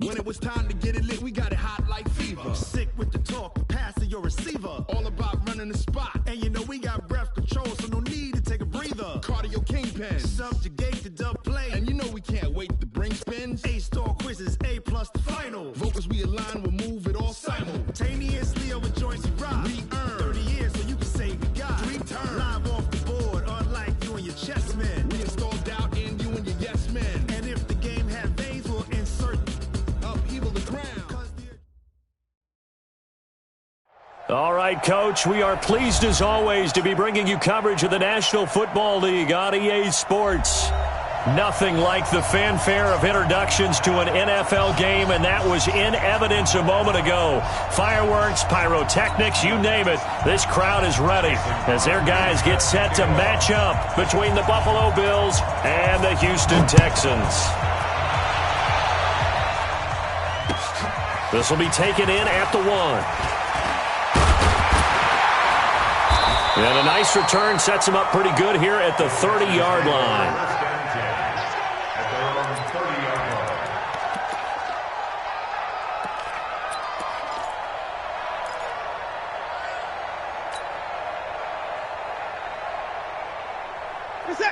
When it was time to get it lit, we got it hot like fever. Sick with the talk, passing your receiver. All about running the spot. And you know we got breath control, so no need to take a breather. Cardio kingpin, subjugate the dub play. And you know we can't wait to bring spins. A-star quizzes, A+ the final. Vocals we align, we'll move it all simultaneously over joints we rock. We earn 30 years, so you can say we got 3 turns. Live off the board, unlike you and your chess men. We install doubt in you and your yes men. And if the game had veins, we'll insert upheaval the ground. All right, Coach, we are pleased as always to be bringing you coverage of the National Football League on EA Sports. Nothing like the fanfare of introductions to an NFL game, and that was in evidence a moment ago. Fireworks, pyrotechnics, you name it. This crowd is ready as their guys get set to match up between the Buffalo Bills and the Houston Texans. This will be taken in at the 1. And a nice return sets him up pretty good here at the 30-yard line.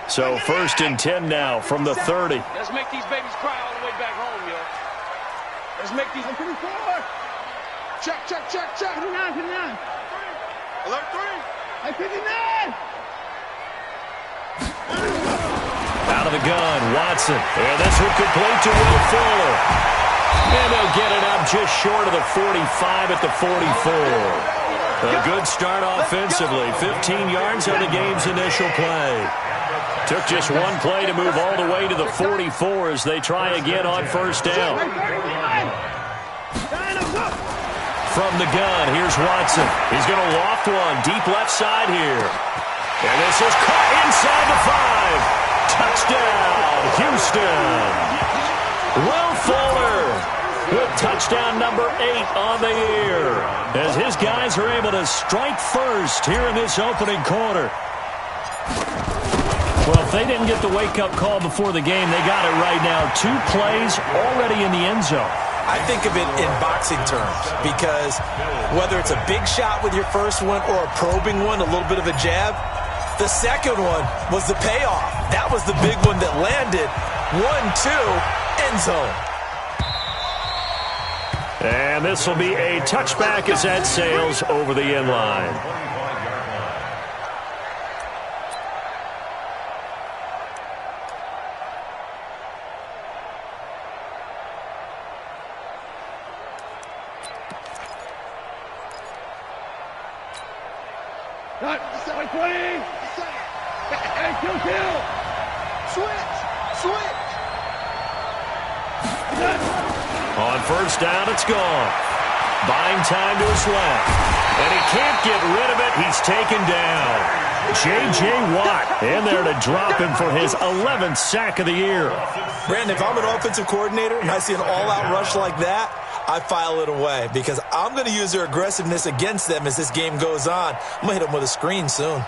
So 1st and 10 now from the 30. Let's make these babies cry all the way back home, yo. Let's make these... Check, check, check, check. 59, 59. Alert 3. Hey, 59. Out of the gun, Watson. And this one complete to Will Fuller. And they'll get it up just short of the 45 at the 44. A good start offensively. 15 yards on the game's initial play. Took just one play to move all the way to the 44 as they try again on 1st down. From the gun, here's Watson. He's going to loft one deep left side here. And this is caught inside the 5. Touchdown, Houston. Will Fuller with touchdown number 8 on the year as his guys are able to strike first here in this opening quarter. Well, if they didn't get the wake-up call before the game, they got it right now. 2 plays already in the end zone. I think of it in boxing terms because whether it's a big shot with your first one or a probing one, a little bit of a jab, the second one was the payoff. That was the big one that landed. 1-2, end zone. And this will be a touchback as that sails over the end line. On 1st down, it's gone. Buying time to his left. And he can't get rid of it. He's taken down. J.J. Watt in there to drop him for his 11th sack of the year. Brandon, if I'm an offensive coordinator and I see an all-out rush like that, I file it away because I'm going to use their aggressiveness against them as this game goes on. I'm going to hit them with a screen soon.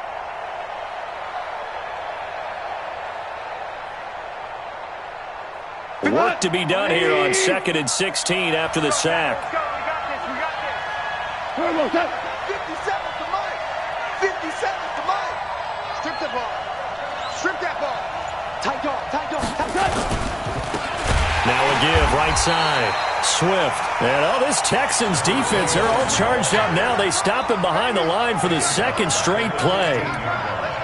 Work to be done here on 2nd and 16 after the sack. We got this. 50 seconds to Mike. 50 seconds to Mike. Strip the ball. Strip that ball. Tight dog, tight dog, tight dog. Now a give, right side. Swift. And this Texans defense, they're all charged up now. They stop him behind the line for the 2nd straight play.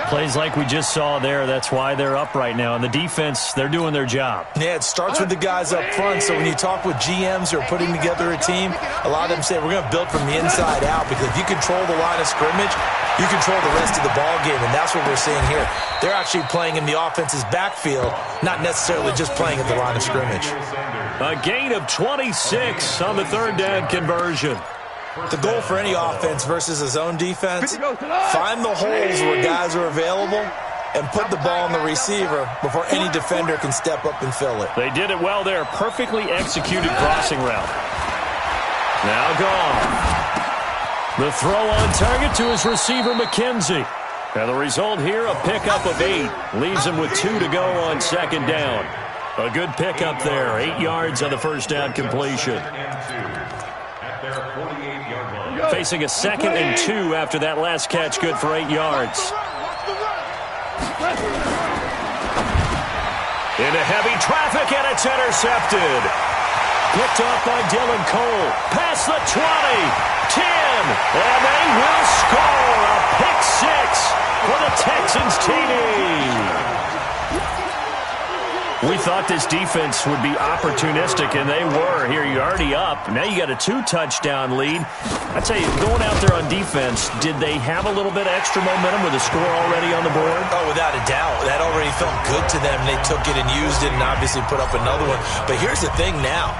Plays like we just saw there. That's why they're up right now. And the defense, they're doing their job. Yeah, it starts with the guys up front. So when you talk with GMs who are putting together a team, a lot of them say we're going to build from the inside out because if you control the line of scrimmage, you control the rest of the ball game, and that's what we're seeing here. They're actually playing in the offense's backfield, not necessarily just playing at the line of scrimmage. A gain of 26 on the 3rd down conversion. The goal for any offense versus a zone defense, find the holes where guys are available and put the ball on the receiver before any defender can step up and fill it. They did it well there. Perfectly executed crossing route. Now gone. The throw on target to his receiver, McKenzie. And the result here, a pickup of 8. Leaves him with 2 to go on 2nd down. A good pickup there. 8 yards on the first down completion. Facing a 2nd and 2 after that last catch, good for 8 yards. Into heavy traffic, and it's intercepted. Picked off by Dylan Cole. Past the 20, 10, and they will score a pick 6 for the Texans TD. We thought this defense would be opportunistic, and they were. Here, you're already up. Now you got a 2-touchdown lead. I tell you, going out there on defense, did they have a little bit of extra momentum with a score already on the board? Oh, without a doubt. That already felt good to them. They took it and used it and obviously put up another one. But here's the thing now.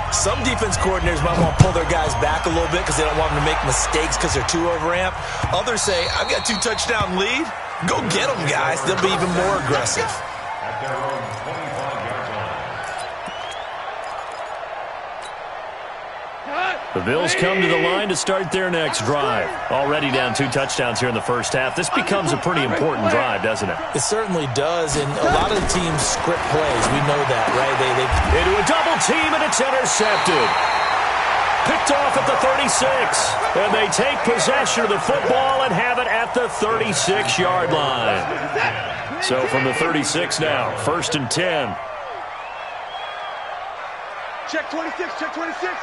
Some defense coordinators might want to pull their guys back a little bit because they don't want them to make mistakes because they're too overamped. Others say, I've got 2-touchdown lead. Go get them, guys. They'll be even more aggressive. The Bills come to the line to start their next drive. Already down 2 touchdowns here in the first half. This becomes a pretty important drive, doesn't it? It certainly does, and a lot of the teams script plays. We know that, right? They into a double team, and it's intercepted. Picked off at the 36, and they take possession of the football and have it at the 36-yard line. So from the 36 now, 1st and 10. Check 26, check 26.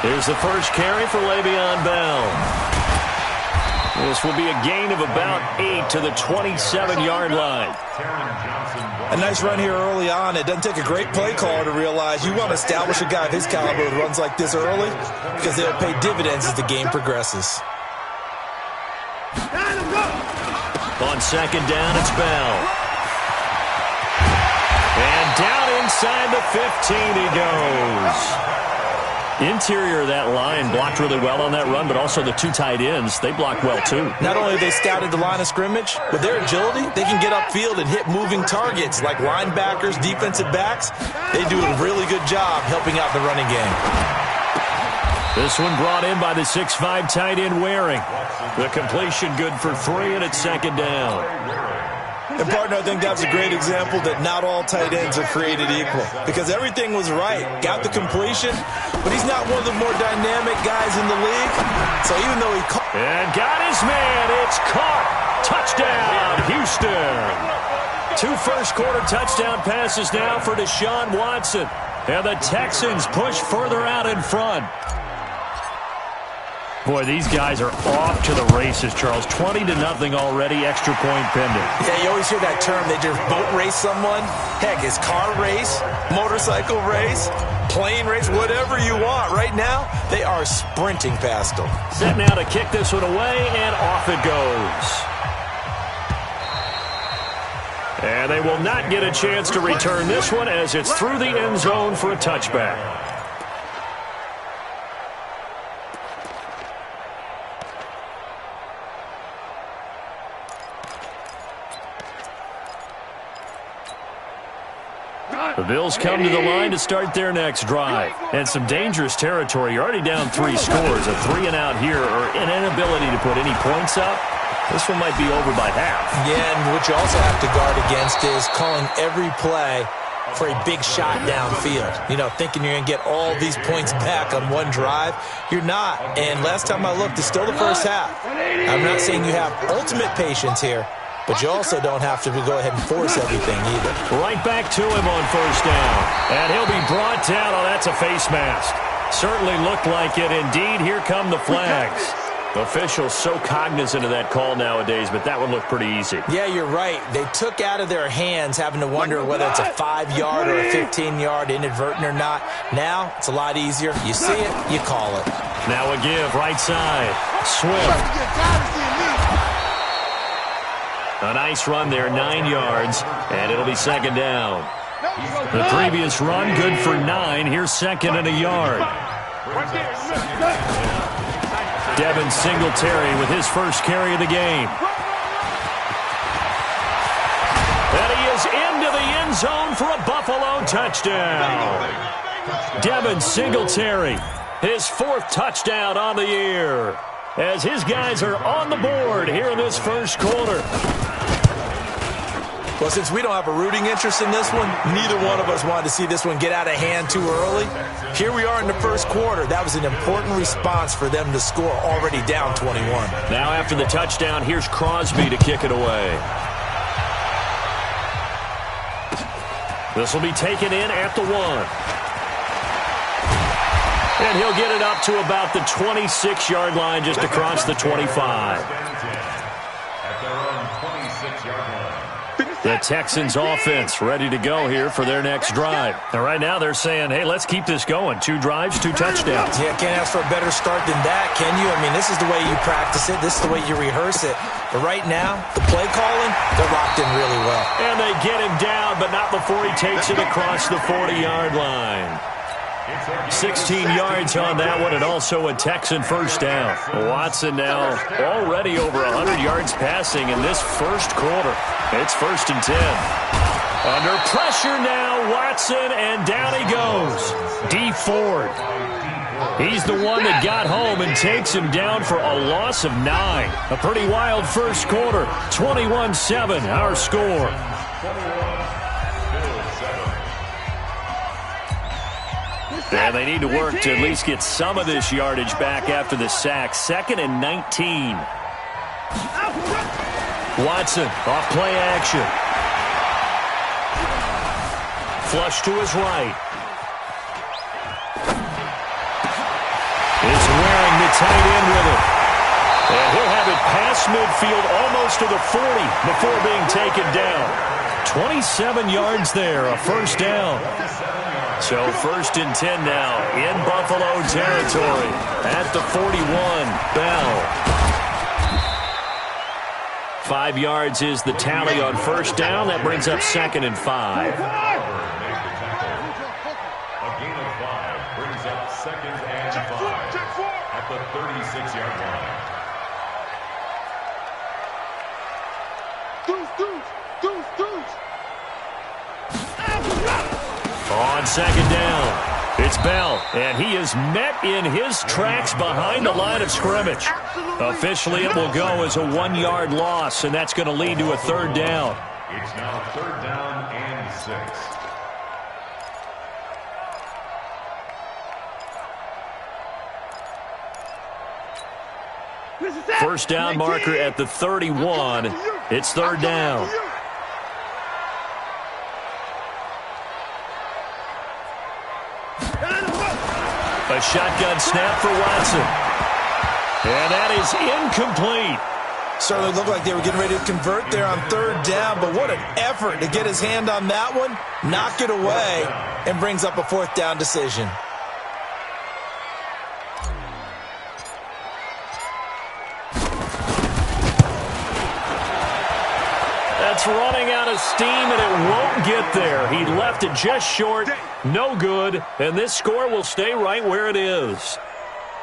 Here's the first carry for Le'Veon Bell. This will be a gain of about 8 to the 27-yard line. A nice run here early on. It doesn't take a great play caller to realize you want to establish a guy of his caliber who runs like this early because they'll pay dividends as the game progresses. On 2nd down, it's Bell. And down inside the 15 he goes. Interior of that line blocked really well on that run, but also the 2 tight ends, they blocked well too. Not only have they scouted the line of scrimmage, with their agility, they can get upfield and hit moving targets like linebackers, defensive backs. They do a really good job helping out the running game. This one brought in by the 6'5" tight end Waring. The completion good for 3, and it's 2nd down. And, partner, I think that's a great example that not all tight ends are created equal because everything was right. Got the completion, but he's not one of the more dynamic guys in the league. So even though he caught... And got his man. It's caught. Touchdown, Houston. 2 first-quarter touchdown passes now for Deshaun Watson. And the Texans push further out in front. Boy, these guys are off to the races, Charles. 20-0 already, extra point pending. Yeah, you always hear that term. They just boat race someone. Heck, it's car race, motorcycle race, plane race, whatever you want. Right now, they are sprinting past them. Set now to kick this one away, and off it goes. And they will not get a chance to return this one as it's through the end zone for a touchback. The Bills come to the line to start their next drive. And some dangerous territory. You're already down 3 scores. A 3-and-out here or an inability to put any points up. This one might be over by half. Yeah, and what you also have to guard against is calling every play for a big shot downfield. You know, thinking you're going to get all these points back on one drive. You're not. And last time I looked, it's still the first half. I'm not saying you have ultimate patience here, but you also don't have to go ahead and force everything either. Right back to him on 1st down. And he'll be brought down. Oh, that's a face mask. Certainly looked like it. Indeed, here come the flags. Officials so cognizant of that call nowadays, but that would look pretty easy. Yeah, you're right. They took out of their hands having to wonder whether it's a 5-yard or a 15-yard, inadvertent or not. Now, it's a lot easier. You see it, you call it. Now a give, right side. Swift. A nice run there, 9 yards, and it'll be 2nd down. The previous run, good for 9. Here's 2nd and a yard. Devin Singletary with his first carry of the game. And he is into the end zone for a Buffalo touchdown. Devin Singletary, his 4th touchdown on the year, as his guys are on the board here in this first quarter. Well, since we don't have a rooting interest in this one, neither one of us wanted to see this one get out of hand too early. Here we are in the first quarter. That was an important response for them to score, already down 21. Now after the touchdown, here's Crosby to kick it away. This will be taken in at the 1. And he'll get it up to about the 26-yard line, just across the 25. The Texans offense ready to go here for their next drive. And right now they're saying, hey, let's keep this going. 2 drives, 2 touchdowns. Yeah, can't ask for a better start than that, can you? I mean, this is the way you practice it. This is the way you rehearse it. But right now, the play calling, they're locked in really well. And they get him down, but not before he takes it across the 40-yard line. 16 yards on that one, and also a Texan first down. Watson now already over 100 yards passing in this first quarter. It's 1st and 10. Under pressure now, Watson, and down he goes. D. Ford. He's the one that got home and takes him down for a loss of 9. A pretty wild first quarter. 21-7, our score. And they need to work to at least get some of this yardage back after the sack. 2nd and 19. Watson off play action. Flush to his right. Is wearing the tight end with it. And he'll have it past midfield almost to the 40 before being taken down. 27 yards there, a first down. So 1st and 10 now in Buffalo territory at the 41. Bell. 5 yards is the tally on first down. That brings up 2nd and 5. A gain of 5 brings up 2nd and 5 at the 36-yard line. On 2nd down, it's Bell, and he is met in his tracks behind the line of scrimmage. Officially, it will go as a 1-yard loss, and that's going to lead to a 3rd down. It's now 3rd down and 6. First down marker at the 31. It's 3rd down. A shotgun snap for Watson. And that is incomplete. Certainly looked like they were getting ready to convert there on 3rd down, but what an effort to get his hand on that one, knock it away, and brings up a 4th down decision. That's running out of steam, and it won't get there. He left it just short, no good, and this score will stay right where it is.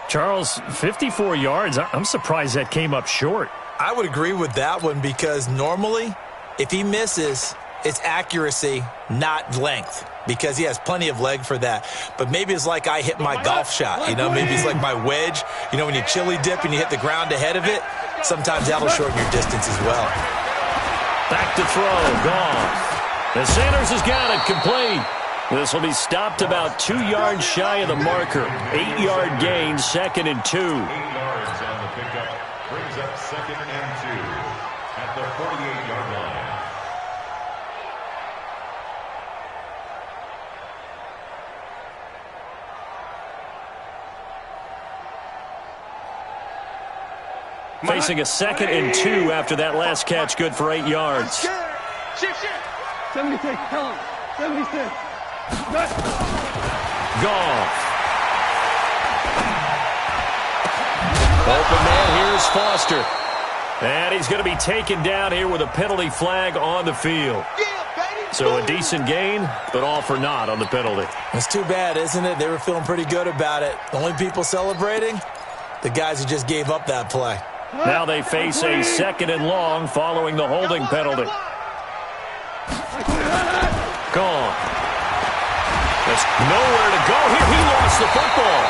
Charles, 54 yards. I'm surprised that came up short. I would agree with that one because normally, if he misses, it's accuracy, not length, because he has plenty of leg for that. But maybe it's like I hit my golf shot, you know? Maybe it's like my wedge. You know, when you chili dip and you hit the ground ahead of it, sometimes that'll shorten your distance as well. Back to throw, gone. And Sanders has got it, complete. This will be stopped about 2 yards shy of the marker. 8-yard gain, 2nd and 2. 8 yards on the pickup brings up 2nd and 2 at the 48-yard line. Facing a 2nd and 2 after that last catch, good for 8 yards. Shift. 76, tell him. 76. Goff. Open man, here's Foster. And he's going to be taken down here with a penalty flag on the field. So a decent gain, but all for naught on the penalty. It's too bad, isn't it? They were feeling pretty good about it. The only people celebrating, the guys who just gave up that play. Now they face a 2nd and long following the holding penalty. Gone. There's nowhere to go here. He lost the football.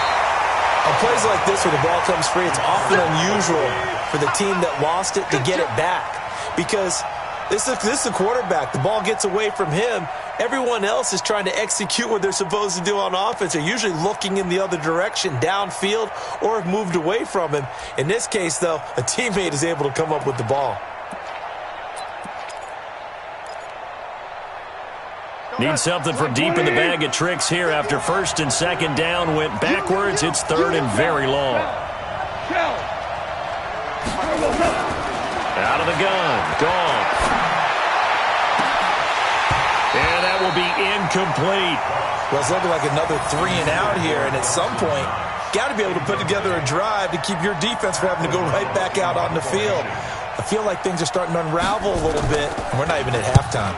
On plays like this where the ball comes free, it's often unusual for the team that lost it to get it back. Because This is the quarterback. The ball gets away from him. Everyone else is trying to execute what they're supposed to do on offense. They're usually looking in the other direction, downfield, or have moved away from him. In this case, though, a teammate is able to come up with the ball. Need something from deep in the bag of tricks here after first and second down went backwards. It's third and very long. Out of the gun. Gone. And that will be incomplete. Well, it's looking like another 3 and out here, and at some point, got to be able to put together a drive to keep your defense from having to go right back out on the field. I feel like things are starting to unravel a little bit, and we're not even at halftime.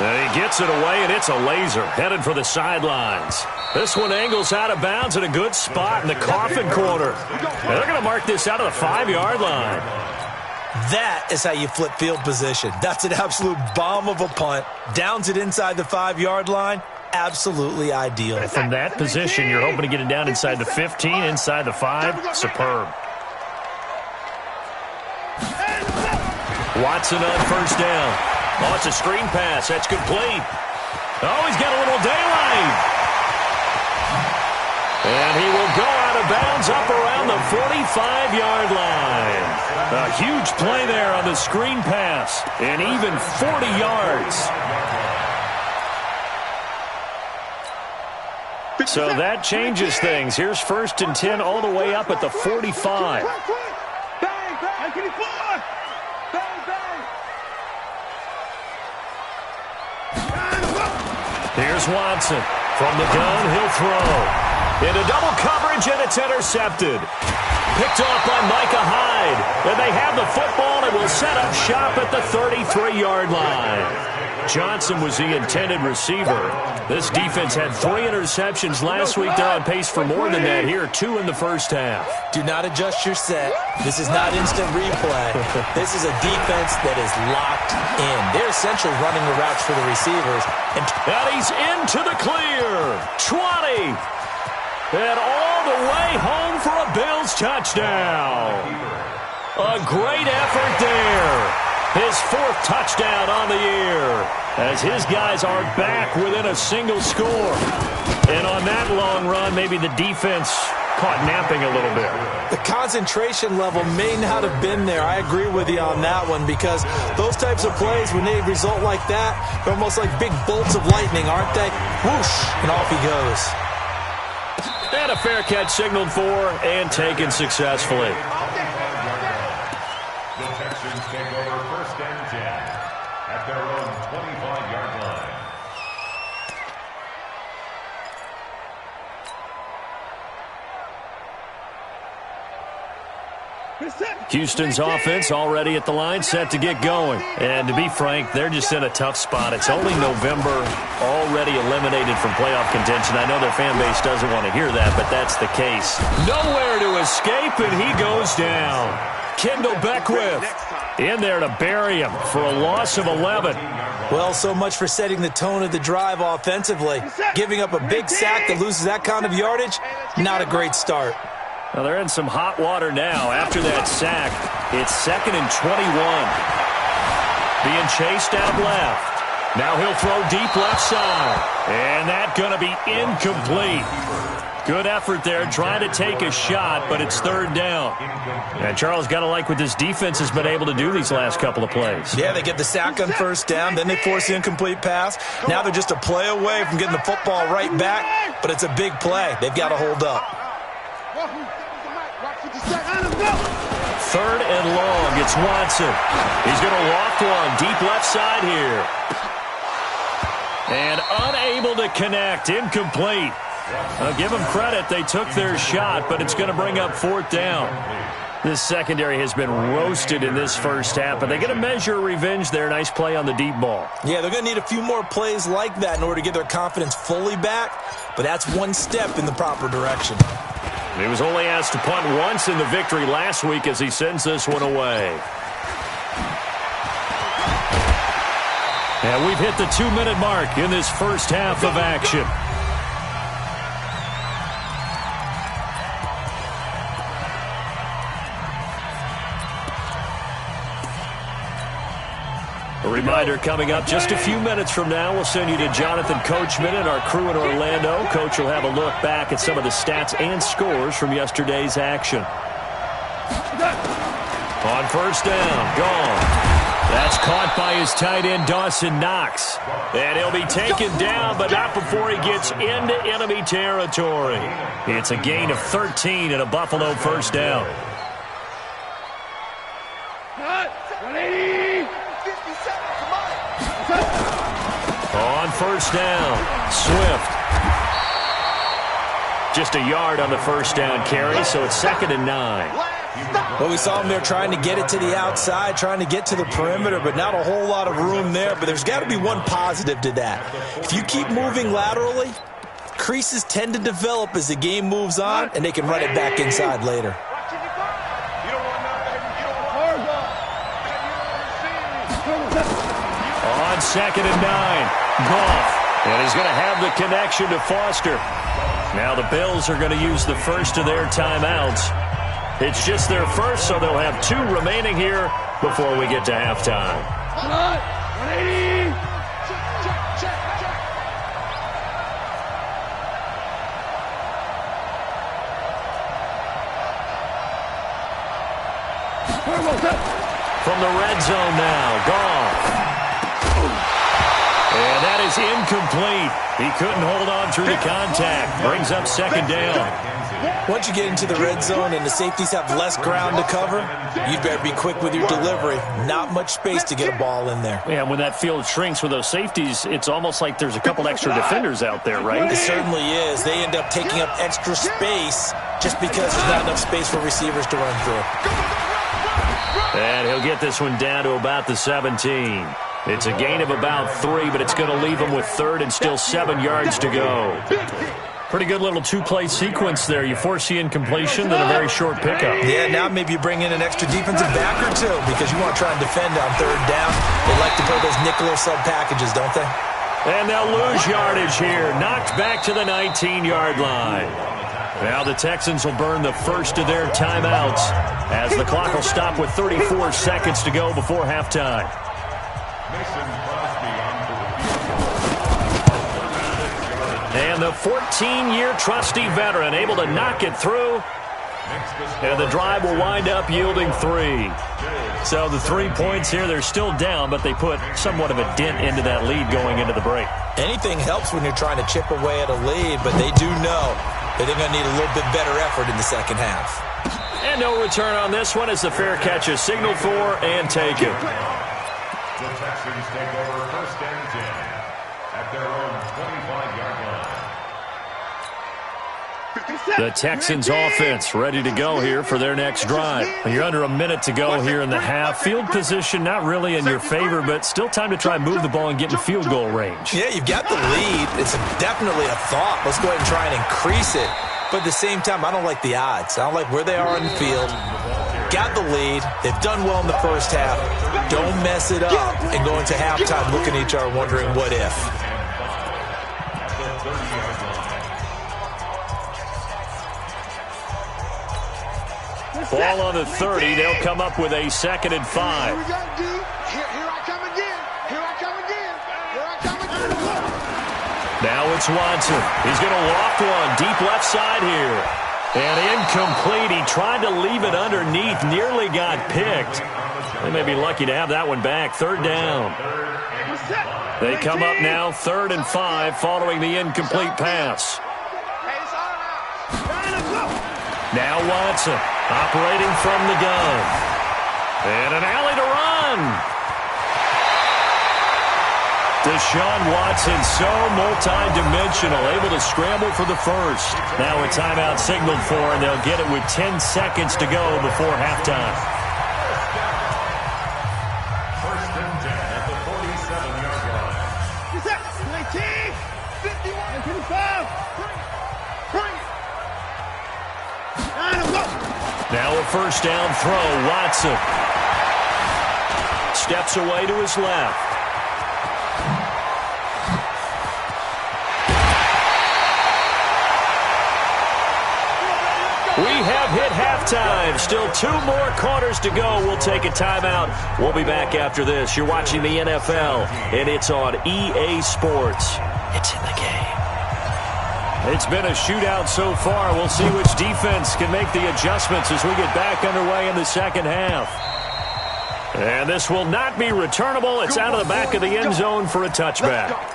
And he gets it away, and it's a laser headed for the sidelines. This one angles out of bounds at a good spot in the coffin corner. And they're going to mark this out of the 5-yard line. That is how you flip field position. That's an absolute bomb of a punt. Downs it inside the 5-yard line. Absolutely ideal. From that position, you're hoping to get it down inside the 15, inside the 5. Superb. Watson on first down. Oh, it's a screen pass. That's complete. Oh, he's got a little daylight. And he will go out of bounds up around the 45-yard line. A huge play there on the screen pass. And even 40 yards. So that changes things. Here's first and 10 all the way up at the 45. Here's Watson. From the gun, he'll throw. Into double coverage, and it's intercepted. Picked off by Micah Hyde. And they have the football and will set up shop at the 33-yard line. Johnson was the intended receiver. This defense had 3 interceptions last week. They're on pace for more than that here, 2 in the first half. Do not adjust your set. This is not instant replay. This is a defense that is locked in. They're essentially running the routes for the receivers. And he's into the clear. 20. And all the way home for a Bills touchdown. A great effort there. His 4th touchdown on the year as his guys are back within a single score. And on that long run, maybe the defense caught napping a little bit. The concentration level may not have been there. I agree with you on that one because those types of plays, when they result like that, they're almost like big bolts of lightning, aren't they? Whoosh, and off he goes. And a fair catch signaled for and taken successfully. The Texans take over first and 10 at their own 25-yard line. Houston's offense already at the line, set to get going. And to be frank, they're just in a tough spot. It's only November, already eliminated from playoff contention. I know their fan base doesn't want to hear that, but that's the case. Nowhere to escape, and he goes down. Kendall Beckwith in there to bury him for a loss of 11. Well, so much for setting the tone of the drive offensively. Giving up a big sack that loses that kind of yardage, not a great start. Well, they're in some hot water now. After that sack, it's 2nd and 21. Being chased out left. Now he'll throw deep left side. And that's going to be incomplete. Good effort there, trying to take a shot, but it's 3rd down. And Charles, got to like what this defense has been able to do these last couple of plays. Yeah, they get the sack on first down, then they force the incomplete pass. Now they're just a play away from getting the football right back, but it's a big play. They've got to hold up. 3rd and long, it's Watson. He's going to loft one, deep left side here. And unable to connect, incomplete. I'll give them credit. They took their shot, but it's going to bring up 4th down. This secondary has been roasted in this first half, but they get a measure of revenge there. Nice play on the deep ball. Yeah, they're going to need a few more plays like that in order to get their confidence fully back, but that's one step in the proper direction. He was only asked to punt once in the victory last week as he sends this one away. And we've hit the 2-minute mark in this first half of action. reminder coming up just a few minutes from now, we'll send you to Jonathan Coachman and our crew in Orlando. Coach will have a look back at some of the stats and scores from yesterday's action. On first down, gone. That's caught by his tight end, Dawson Knox. And he'll be taken down, but not before he gets into enemy territory. It's a gain of 13 and a Buffalo first down. On first down, Swift. Just a yard on the first down carry, so it's 2nd and 9. Well, we saw him there trying to get it to the outside, trying to get to the perimeter, but not a whole lot of room there. But there's got to be one positive to that. If you keep moving laterally, creases tend to develop as the game moves on, and they can run it back inside later. On 2nd and 9, Goff. And he's going to have the connection to Foster. Now the Bills are going to use the first of their timeouts. It's just their first, so they'll have 2 remaining here before we get to halftime. From the red zone now, Goff. And that is incomplete. He couldn't hold on through the contact. Brings up 2nd down. Once you get into the red zone and the safeties have less ground to cover, you better be quick with your delivery. Not much space to get a ball in there. Yeah, when that field shrinks with those safeties, it's almost like there's a couple extra defenders out there, right? It certainly is. They end up taking up extra space just because there's not enough space for receivers to run through. And he'll get this one down to about the 17. It's a gain of about 3, but it's going to leave him with 3rd and still 7 yards to go. Pretty good little 2-play sequence there. You force the incompletion, then a very short pickup. Yeah, now maybe you bring in an extra defensive back or 2 because you want to try and defend on 3rd down. They like to play those nickel or sub packages, don't they? And they'll lose yardage here. Knocked back to the 19-yard line. Now the Texans will burn the first of their timeouts as the clock will stop with 34 seconds to go before halftime. And the 14-year trusty veteran able to knock it through. And the drive will wind up yielding 3. So the 3 points here, they're still down, but they put somewhat of a dent into that lead going into the break. Anything helps when you're trying to chip away at a lead, but they do know that they're going to need a little bit better effort in the second half. And no return on this one as the fair catch is signaled for and taken. The Texans take over 1st and 10 at their own 25-yard line. The Texans offense ready to go here for their next drive. You're under a minute to go here in the half. Field position not really in your favor, but still time to try and move the ball and get in field goal range. Yeah, you've got the lead. It's definitely a thought. Let's go ahead and try and increase it. But at the same time, I don't like the odds. I don't like where they are on the field. Got the lead. They've done well in the first half. Don't mess it up and go into halftime looking at each other wondering what if. Ball on the 30. They'll come up with a 2nd and 5. Here we go, D. Here I come again. Here I come again. Here I come again. Now it's Watson. He's going to loft one deep left side here. And incomplete. He tried to leave it underneath. Nearly got picked. They may be lucky to have that one back. 3rd down. They come up now 3rd and 5 following the incomplete pass. Now Watson operating from the gun. And an alley to run. Deshaun Watson, so multi-dimensional, able to scramble for the first. Now a timeout signaled for, and they'll get it with 10 seconds to go before halftime. 1st and 10 at the 47-yard line. 19, 51, 55, 3. Now a first down throw, Watson. Steps away to his left. We have hit half. halftime. Still 2 more quarters to go. We'll take a timeout. We'll be back after this. You're watching the NFL, and it's on EA Sports. It's in the game. It's been a shootout so far. We'll see which defense can make the adjustments as we get back underway in the second half. And this will not be returnable. It's out of the back of the end zone for a touchback.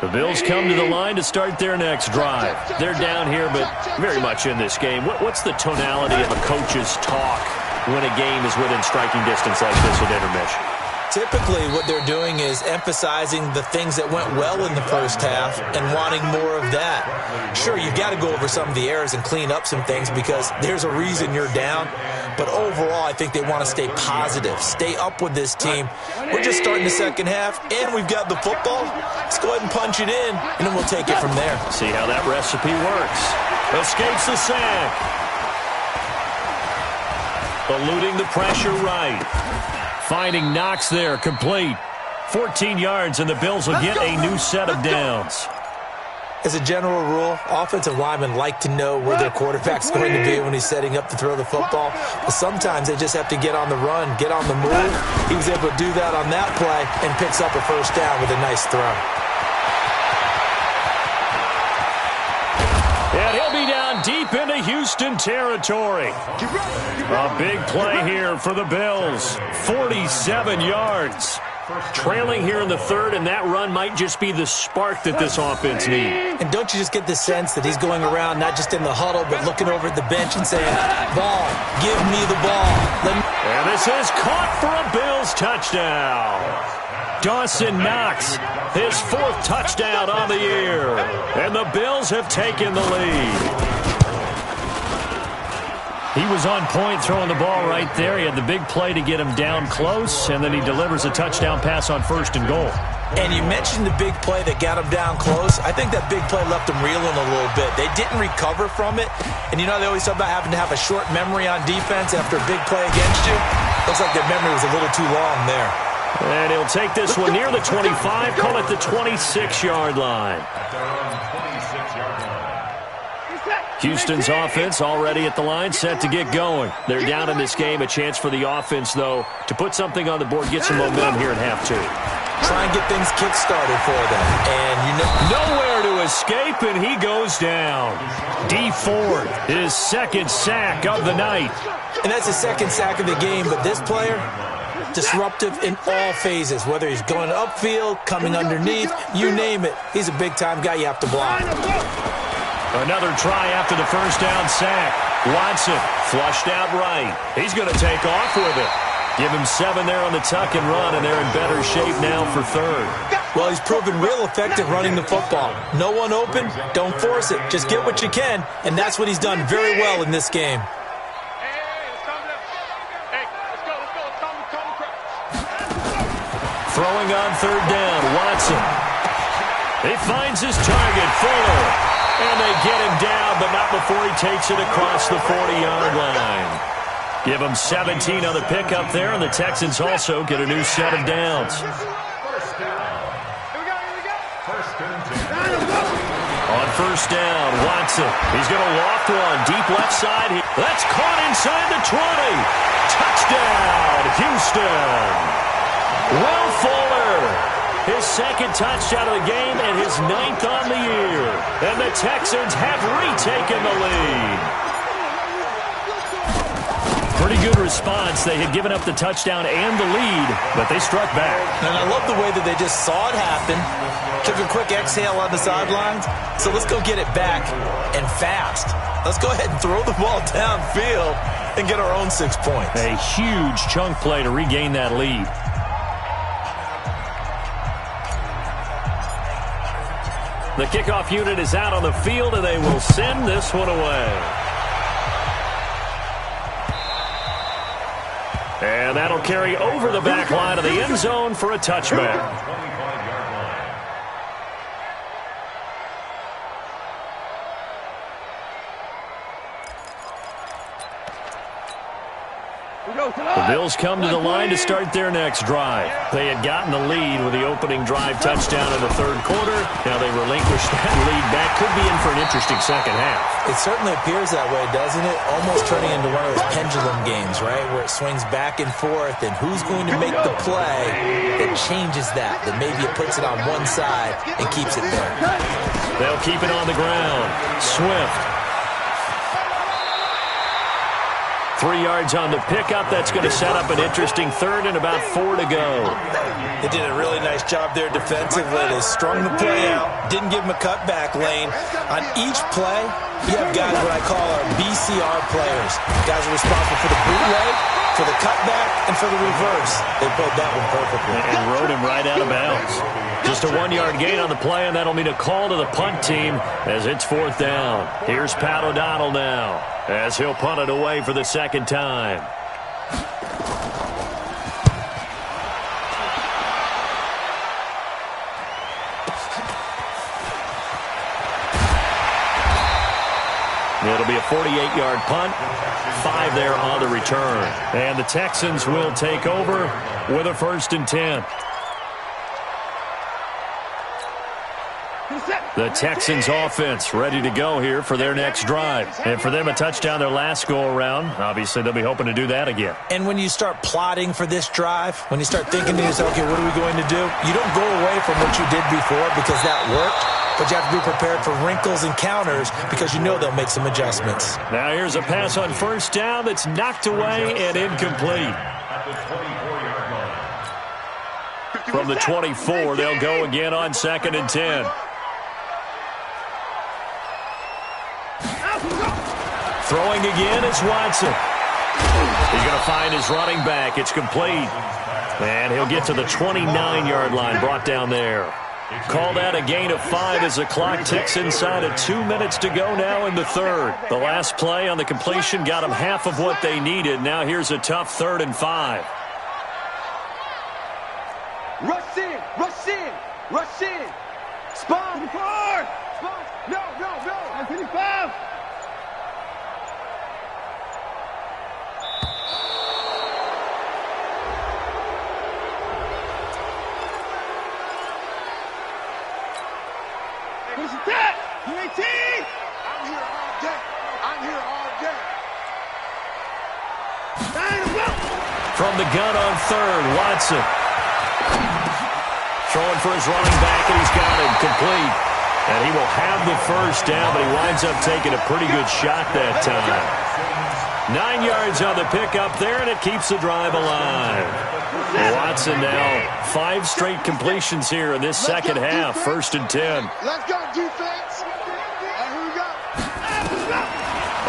The Bills come to the line to start their next drive. They're down here, but very much in this game. What's the tonality of a coach's talk when a game is within striking distance like this at intermission? Typically, what they're doing is emphasizing the things that went well in the first half and wanting more of that. Sure, you've got to go over some of the errors and clean up some things because there's a reason you're down. But overall, I think they want to stay positive, stay up with this team. We're just starting the second half, and we've got the football. Let's go ahead and punch it in, and then we'll take it from there. See how that recipe works. Escapes the sack. Eluding the pressure right. Finding Knox there, complete. 14 yards, and the Bills will get a new set of downs. As a general rule, offensive linemen like to know where their quarterback's going to be when he's setting up to throw the football. But sometimes they just have to get on the run, get on the move. He was able to do that on that play and picks up a first down with a nice throw. And he'll be down deep into Houston territory. A big play here for the Bills. 47 yards. Trailing here in the third, and that run might just be the spark that this offense needs. And don't you just get the sense that he's going around not just in the huddle, but looking over at the bench and saying, ball, give me the ball. And this is caught for a Bills touchdown. Dawson Knox, his 4th touchdown on the year. And the Bills have taken the lead. He was on point throwing the ball right there. He had the big play to get him down close, and then he delivers a touchdown pass on 1st and goal. And you mentioned the big play that got him down close. I think that big play left him reeling a little bit. They didn't recover from it. And you know they always talk about having to have a short memory on defense after a big play against you. Looks like their memory was a little too long there. And he'll take this one near the 25, call it the 26-yard line. Houston's offense already at the line, set to get going. They're down in this game. A chance for the offense, though, to put something on the board, get some momentum here in half 2. Try and get things kick-started for them. And you know, nowhere to escape, and he goes down. D Ford, his 2nd sack of the night. And that's the 2nd sack of the game, but this player, disruptive in all phases, whether he's going upfield, coming underneath, you name it. He's a big-time guy you have to block. Another try after the first down sack. Watson flushed out right. He's going to take off with it. Give him 7 there on the tuck and run, and they're in better shape now for 3rd. Well, he's proven real effective running the football. No one open, don't force it. Just get what you can, and that's what he's done very well in this game. Throwing on 3rd down, Watson. He finds his target, Fuller. And they get him down, but not before he takes it across the 40-yard line. Give him 17 on the pickup there, and the Texans also get a new set of downs. On 1st down, Watson. He's going to loft one deep left side. That's caught inside the 20. Touchdown, Houston. Will Fuller. His 2nd touchdown of the game and his 9th on the year. And the Texans have retaken the lead. Pretty good response. They had given up the touchdown and the lead, but they struck back. And I love the way that they just saw it happen, took a quick exhale on the sidelines. So let's go get it back and fast. Let's go ahead and throw the ball downfield and get our own 6 points. A huge chunk play to regain that lead. The kickoff unit is out on the field, and they will send this one away. And that'll carry over the back line of the end zone for a touchback. The Bills come to the line to start their next drive. They had gotten the lead with the opening drive touchdown in the third quarter. Now they relinquish that lead back. Could be in for an interesting second half. It certainly appears that way, doesn't it? Almost turning into one of those pendulum games, right, where it swings back and forth, and who's going to make the play that changes that maybe it puts it on one side and keeps it there. They'll keep it on the ground. Swift. 3 yards on the pickup. That's going to set up an interesting third and about 4 to go. They did a really nice job there defensively. They strung the play out, didn't give him a cutback lane. On each play, you have guys what I call our BCR players. Guys are responsible for the bootleg, for the cutback, and for the reverse. They played that one perfectly. And rode him right out of bounds. Just a 1-yard gain on the play, and that'll mean a call to the punt team as it's 4th down. Here's Pat O'Donnell now as he'll punt it away for the second time. It'll be a 48-yard punt, 5 there on the return. And the Texans will take over with a 1st and 10. The Texans offense ready to go here for their next drive. And for them, a touchdown their last go-around. Obviously, they'll be hoping to do that again. And when you start plotting for this drive, when you start thinking to yourself, okay, what are we going to do? You don't go away from what you did before because that worked. But you have to be prepared for wrinkles and counters because you know they'll make some adjustments. Now here's a pass on 1st down that's knocked away and incomplete. From the 24, they'll go again on 2nd and 10. Throwing again is Watson. He's going to find his running back. It's complete. And he'll get to the 29-yard line, brought down there. Called out a gain of 5 as the clock ticks inside of 2 minutes to go now in the third. The last play on the completion got them half of what they needed. Now here's a tough 3rd and 5. Rush in, rush in, rush in. Spawn. Spawn. No. 55. What's that? UAT! I'm here all day. From the gun on 3rd, Watson. Throwing for his running back, and he's got him complete. And he will have the 1st down, but he winds up taking a pretty good shot that time. 9 yards on the pickup there, and it keeps the drive alive. Watson now 5 straight completions here in this second half. 1st and 10. Let's go, defense. Here we go.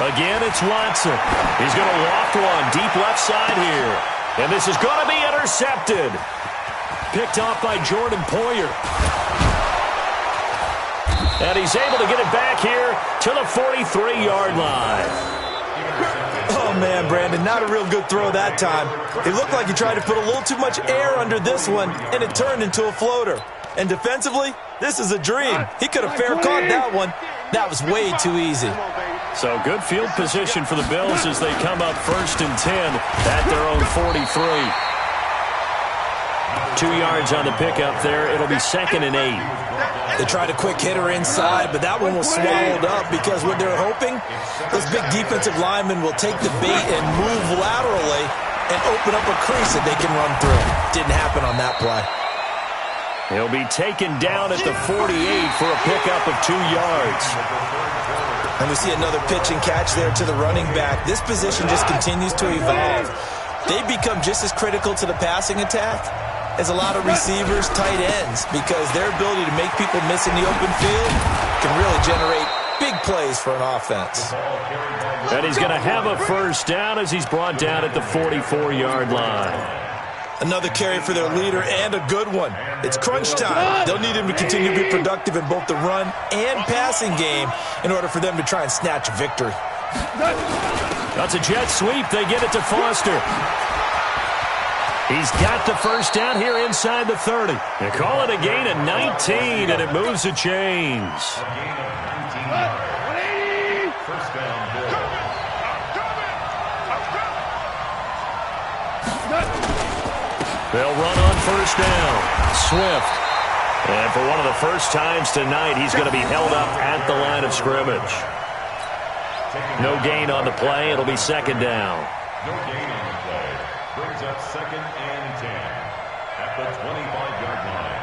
Again, it's Watson. He's going to loft one deep left side here. And this is going to be intercepted. Picked off by Jordan Poyer. And he's able to get it back here to the 43-yard line. Oh, man, Brandon, not a real good throw that time. It looked like he tried to put a little too much air under this one, and it turned into a floater. And defensively, this is a dream. He could have fair caught that one. That was way too easy. So good field position for the Bills as they come up 1st and 10 at their own 43. 2 yards on the pickup there. It'll be 2nd and 8. They tried a quick hitter inside, but that one was swallowed up because what they're hoping, those big defensive linemen will take the bait and move laterally and open up a crease that they can run through. Didn't happen on that play. He'll be taken down at the 48 for a pickup of 2 yards. And we see another pitch and catch there to the running back. This position just continues to evolve. They become just as critical to the passing attack as a lot of receivers, tight ends, because their ability to make people miss in the open field can really generate big plays for an offense. And he's going to have a 1st down as he's brought down at the 44-yard line. Another carry for their leader and a good one. It's crunch time. They'll need him to continue to be productive in both the run and passing game in order for them to try and snatch a victory. That's a jet sweep. They get it to Foster. He's got the 1st down here inside the 30. They call it a gain of 19, and it moves the chains. They'll run on first down. Swift. And for one of the first times tonight, he's going to be held up at the line of scrimmage. No gain on the play. It'll be second down. No gain on the play. Brings up 2nd and 10 at the 25-yard line.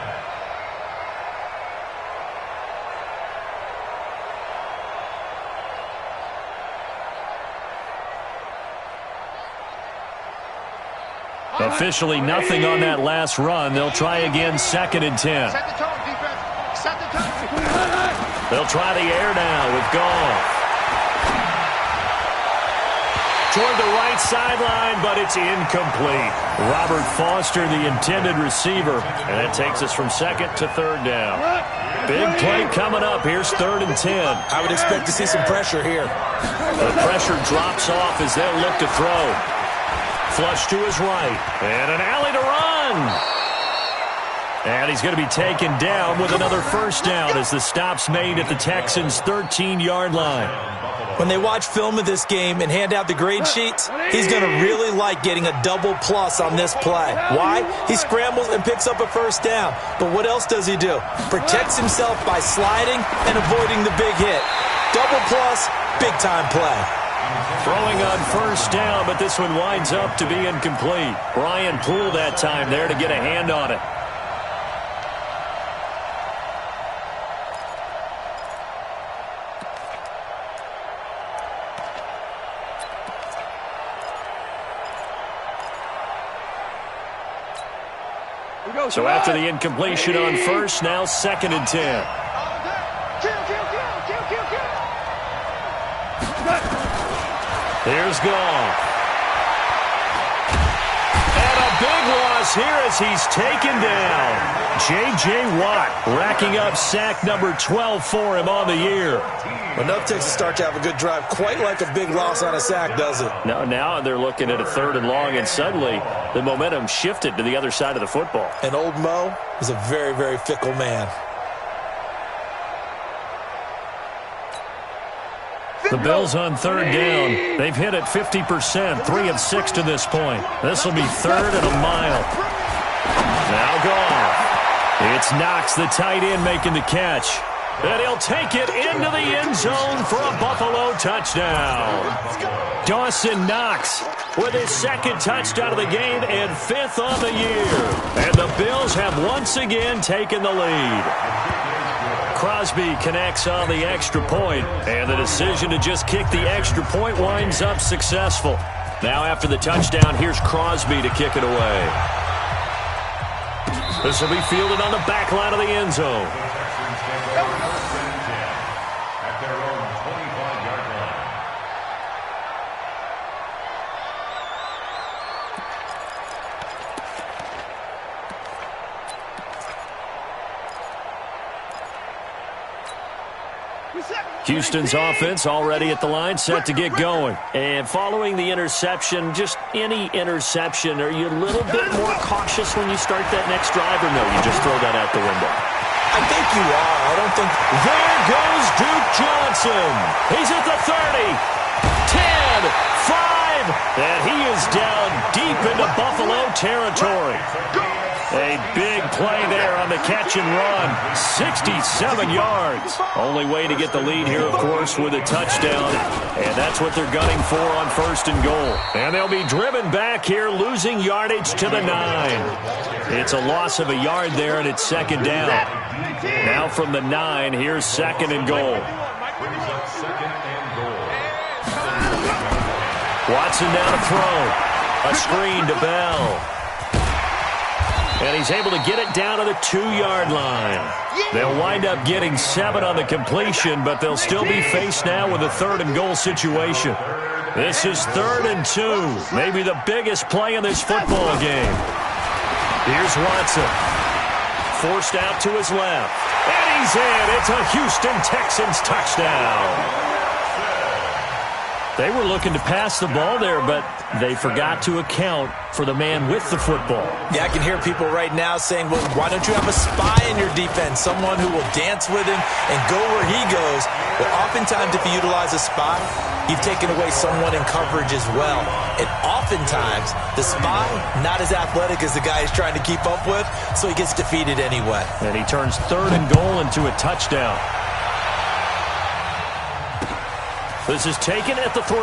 Officially nothing on that last run. They'll try again, 2nd and 10. Set the tone, defense. Set the tone. They'll try the air now with Goff. Toward the right sideline, but it's incomplete. Robert Foster, the intended receiver. And that takes us from 2nd to 3rd down. Big play coming up. Here's 3rd and 10. I would expect to see some pressure here. The pressure drops off as they'll look to throw. Flush to his right. And an alley to run. And he's going to be taken down with another first down as the stop's made at the Texans' 13-yard line. When they watch film of this game and hand out the grade sheets, he's going to really like getting a double plus on this play. Why? He scrambles and picks up a first down. But what else does he do? Protects himself by sliding and avoiding the big hit. Double plus, big-time play. Throwing on first down, but this one winds up to be incomplete. Brian Poole that time there to get a hand on it. So after the incompletion on first, now 2nd and 10. Here's Goff. And a big loss here as he's taken down. J.J. Watt racking up sack number 12 for him on the year. Enough takes a start to have a good drive, quite like a big loss on a sack, does it? Now they're looking at a 3rd and long, and suddenly the momentum shifted to the other side of the football. And old Mo is a very, very fickle man. The Bills on 3rd down. They've hit it 50%, 3 of 6 to this point. This will be 3rd and a mile. Now Goff. It's Knox, the tight end, making the catch. And he'll take it into the end zone for a Buffalo touchdown. Dawson Knox with his 2nd touchdown of the game and 5th on the year. And the Bills have once again taken the lead. Crosby connects on the extra point, and the decision to just kick the extra point winds up successful. Now after the touchdown, here's Crosby to kick it away. This will be fielded on the back line of the end zone. At their own 25-yard line. Houston's offense already at the line, set to get going. And following the interception, just any interception, are you a little bit more cautious when you start that next drive, or no, you just throw that out the window? I think you are. I don't think... There goes Duke Johnson. He's at the 30, 10, 5, and he is down deep into Buffalo territory. A big play there on the catch and run. 67 yards. Only way to get the lead here, of course, with a touchdown. And that's what they're gunning for on 1st and goal. And they'll be driven back here, losing yardage to the 9. It's a loss of a yard there, and it's 2nd down. Now from the 9, here's 2nd and goal. Watson down to throw. A screen to Bell. And he's able to get it down to the 2-yard line. They'll wind up getting 7 on the completion, but they'll still be faced now with a 3rd and goal situation. This is 3rd and 2, maybe the biggest play in this football game. Here's Watson. Forced out to his left. And he's in. It's a Houston Texans touchdown. They were looking to pass the ball there, but they forgot to account for the man with the football. Yeah, I can hear people right now saying, well, why don't you have a spy in your defense, someone who will dance with him and go where he goes? Well, oftentimes if you utilize a spy, you've taken away someone in coverage as well. And oftentimes, the spy, not as athletic as the guy he's trying to keep up with, so he gets defeated anyway. And he turns 3rd and goal into a touchdown. This is taken at the 3.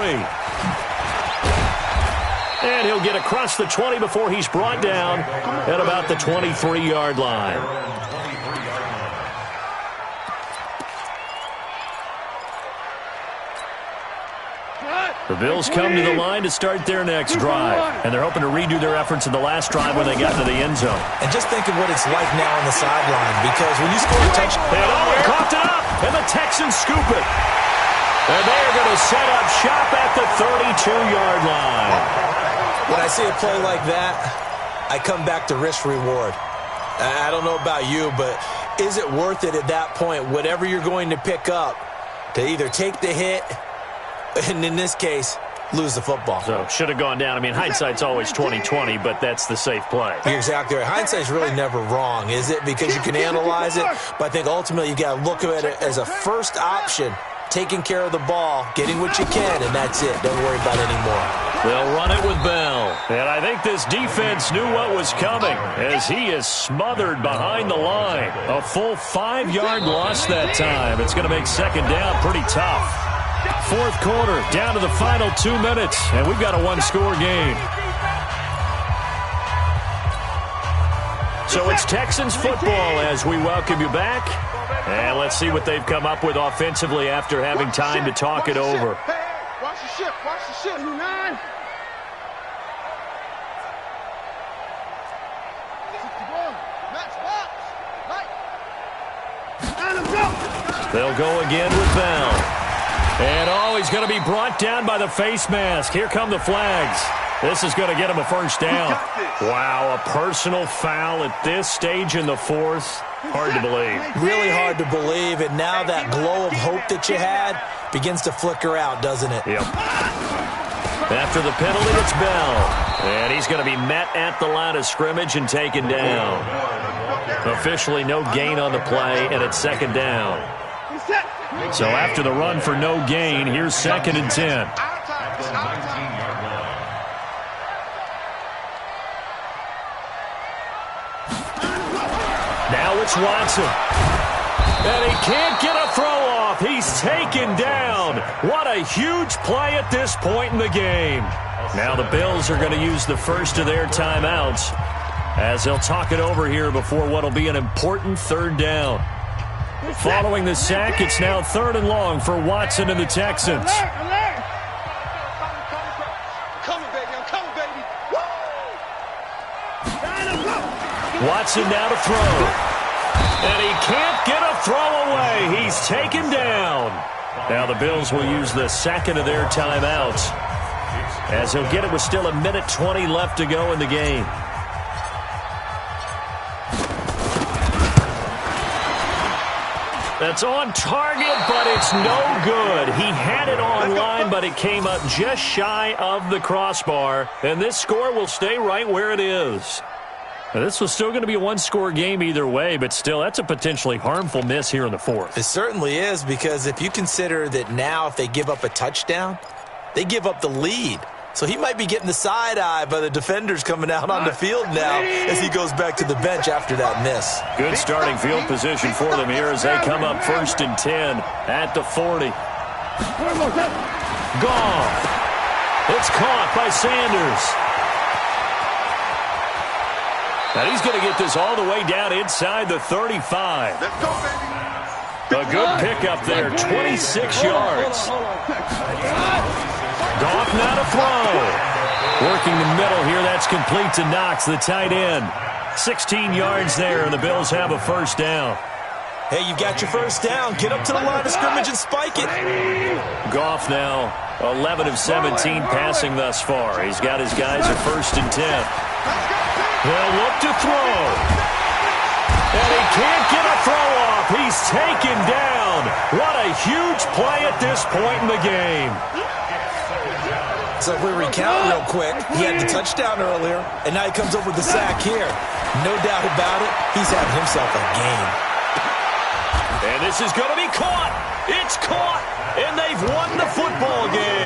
And he'll get across the 20 before he's brought down at about the 23-yard line. The Bills come to the line to start their next drive. And they're hoping to redo their efforts in the last drive when they got to the end zone. And just think of what it's like now on the sideline, because when you score a touchdown... And coughed it up, and the Texans scoop it. And they're going to set up shop at the 32-yard line. When I see a play like that, I come back to risk-reward. I don't know about you, but is it worth it at that point, whatever you're going to pick up, to either take the hit, and in this case, lose the football? So, should have gone down. I mean, hindsight's always 20/20, but that's the safe play. You're exactly right. Hindsight's really never wrong, is it? Because you can analyze it, but I think ultimately you got to look at it as a first option, taking care of the ball, getting what you can, and that's it. Don't worry about it anymore. They'll run it with Bell. And I think this defense knew what was coming as he is smothered behind the line. A full 5-yard loss that time. It's going to make 2nd down pretty tough. 4th quarter, down to the final 2 minutes, and we've got a 1-score game. So it's Texans football as we welcome you back. And let's see what they've come up with offensively after having time to talk it over. Watch the ship. Watch the ship. 9. 61. Match box. Right. They'll go again with Bell. And, he's going to be brought down by the face mask. Here come the flags. This is going to get him a 1st down. Wow, a personal foul at this stage in the 4th. Hard to believe. Really hard to believe, and now that glow of hope that you had begins to flicker out, doesn't it? Yep. After the penalty, it's Bell. And he's going to be met at the line of scrimmage and taken down. Officially no gain on the play, and it's 2nd down. So after the run for no gain, here's 2nd and 10. Now it's Watson. And he can't get a throw off. He's taken down. What a huge play at this point in the game. Now the Bills are going to use the first of their timeouts as they'll talk it over here before what will be an important 3rd down. Following the sack, it's now 3rd and long for Watson and the Texans. Watson now to throw. And he can't get a throw away. He's taken down. Now the Bills will use the 2nd of their timeouts as he'll get it with still 1:20 left to go in the game. That's on target, but it's no good. He had it on line, but it came up just shy of the crossbar. And this score will stay right where it is. Now, this was still going to be a 1-score game either way, but still, that's a potentially harmful miss here in the 4th. It certainly is, because if you consider that now if they give up a touchdown, they give up the lead. So he might be getting the side eye by the defenders coming out on the field now as he goes back to the bench after that miss. Good starting field position for them here as they come up 1st and 10 at the 40. Gone. It's caught by Sanders. And he's going to get this all the way down inside the 35. Let's go, baby. A good pickup there, 26 yards. Goff now to throw. Working the middle here, that's complete to Knox, the tight end. 16 yards there, and the Bills have a 1st down. Hey, you got your 1st down. Get up to the line of scrimmage and spike it. Goff now 11 of 17 passing thus far. He's got his guys at 1st and 10. They'll look to throw. And he can't get a throw off. He's taken down. What a huge play at this point in the game. So if we recount real quick, he had the touchdown earlier, and now he comes up with the sack here. No doubt about it, he's having himself a game. And this is going to be caught. It's caught. football game.